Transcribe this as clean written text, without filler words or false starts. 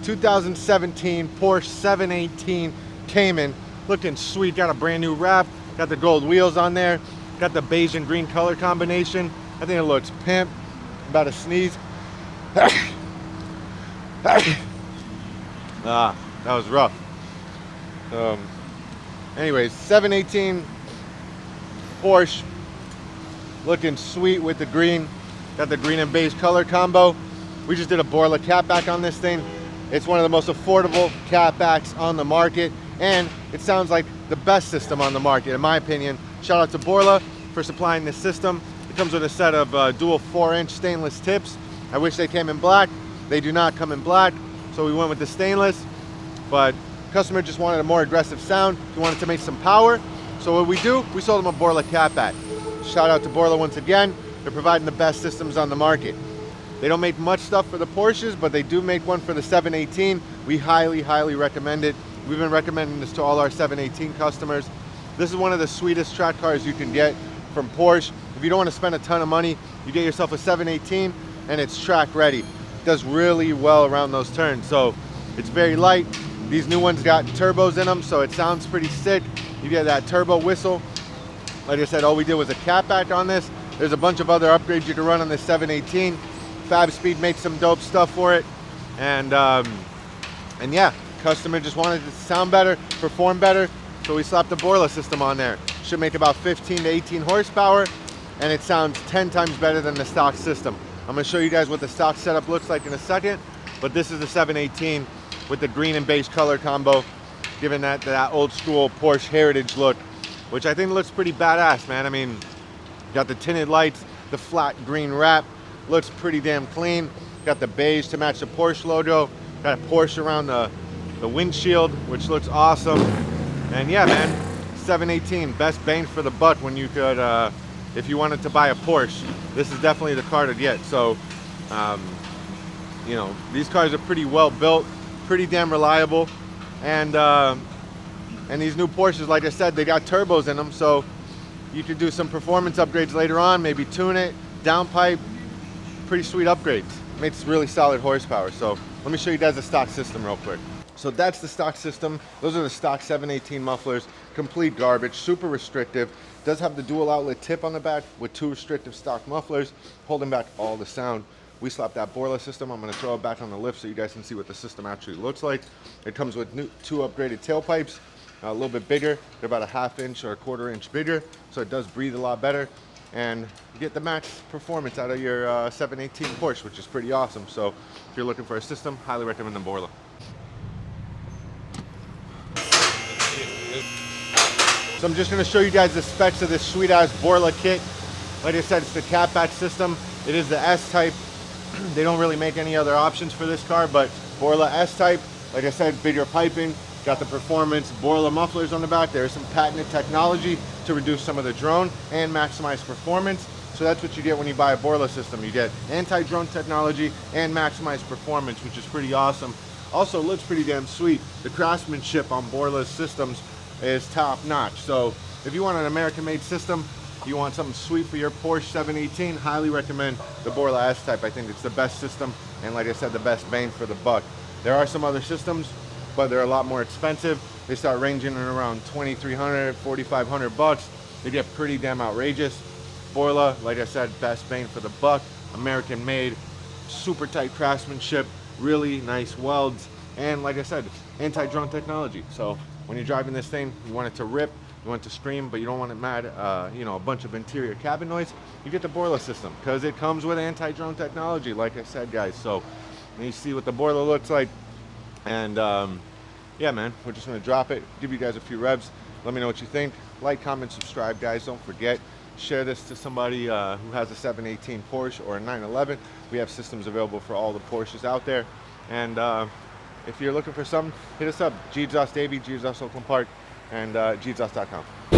2017 Porsche 718 Cayman, looking sweet. Got a brand new wrap, got the gold wheels on there, got the beige and green color combination. I think it looks pimp. I'm about to sneeze. That was rough. Anyways, 718 Porsche, looking sweet with the green. Got the green and beige color combo. We just did a Borla catback on this thing. It's one of the most affordable catbacks on the market, and it sounds like the best system on the market, in my opinion. Shout out to Borla for supplying this system. It comes with a set of dual 4-inch stainless tips. I wish they came in black. They do not come in black, so we went with the stainless, but customer just wanted a more aggressive sound. He wanted to make some power, so what we do, we sold him a Borla catback. Shout out to Borla once again. They're providing the best systems on the market. They don't make much stuff for the Porsches, but they do make one for the 718. We highly, highly recommend it. We've been recommending this to all our 718 customers. This is one of the sweetest track cars you can get from Porsche. If you don't want to spend a ton of money, you get yourself a 718 and it's track ready. It does really well around those turns, so it's very light. These new ones got turbos in them, so it sounds pretty sick. You get that turbo whistle. Like I said, all we did was a catback on this. There's a bunch of other upgrades you can run on this 718. Fab Speed made some dope stuff for it, and yeah, customer just wanted it to sound better, perform better, so we slapped the Borla system on there. Should make about 15 to 18 horsepower, and it sounds 10 times better than the stock system. I'm going to show you guys what the stock setup looks like in a second, but this is the 718 with the green and beige color combo, giving that old school Porsche heritage look, which I think looks pretty badass, man. I mean, got the tinted lights, the flat green wrap, looks pretty damn clean. Got the beige to match the Porsche logo, got a Porsche around the windshield, which looks awesome. And yeah, man, 718, best bang for the buck when you could, if you wanted to buy a Porsche, this is definitely the car to get. So, you know, these cars are pretty well built, pretty damn reliable, and these new Porsches, like I said, they got turbos in them, so you could do some performance upgrades later on, maybe tune it, downpipe, pretty sweet upgrades. Makes really solid horsepower. So let me show you guys the stock system real quick. So that's the stock system. Those are the stock 718 mufflers. Complete garbage, super restrictive. Does have the dual outlet tip on the back with 2 restrictive stock mufflers, holding back all the sound. We slapped that Borla system. I'm going to throw it back on the lift so you guys can see what the system actually looks like. It comes with 2 upgraded tailpipes, a little bit bigger. They're about a 1/2 inch or a 1/4 inch bigger, so it does breathe a lot better. And you get the max performance out of your 718 Porsche, which is pretty awesome. So if you're looking for a system, highly recommend the Borla. So I'm just going to show you guys the specs of this sweet ass Borla kit. Like I said, it's the catback system. It is the S-Type. They don't really make any other options for this car, but Borla S-Type, like I said, bigger piping, got the performance Borla mufflers on the back. There is some patented technology to reduce some of the drone and maximize performance. So that's what you get when you buy a Borla system. You get anti-drone technology and maximized performance, which is pretty awesome. Also looks pretty damn sweet. The craftsmanship on Borla's systems is top notch. So if you want an American-made system, you want something sweet for your Porsche 718, highly recommend the Borla S-Type. I think it's the best system, and like I said, the best bang for the buck. There are some other systems, but they're a lot more expensive. They start ranging in around $2,300, $4,500. They get pretty damn outrageous. Borla, like I said, best bang for the buck, American made, super tight craftsmanship, really nice welds, and like I said, anti-drone technology. So when you're driving this thing, you want it to rip, you want it to scream, but you don't want it mad, you know, a bunch of interior cabin noise, you get the Borla system, because it comes with anti-drone technology, like I said, guys. So you see what the Borla looks like, and yeah, man, we're just gonna drop it, give you guys a few revs. Let me know what you think. Like, comment, subscribe, guys. Don't forget, share this to somebody who has a 718 Porsche or a 911. We have systems available for all the Porsches out there. And if you're looking for something, hit us up. G Exhaust Davey, G Exhaust Oakland Park, and GEXhaust.com.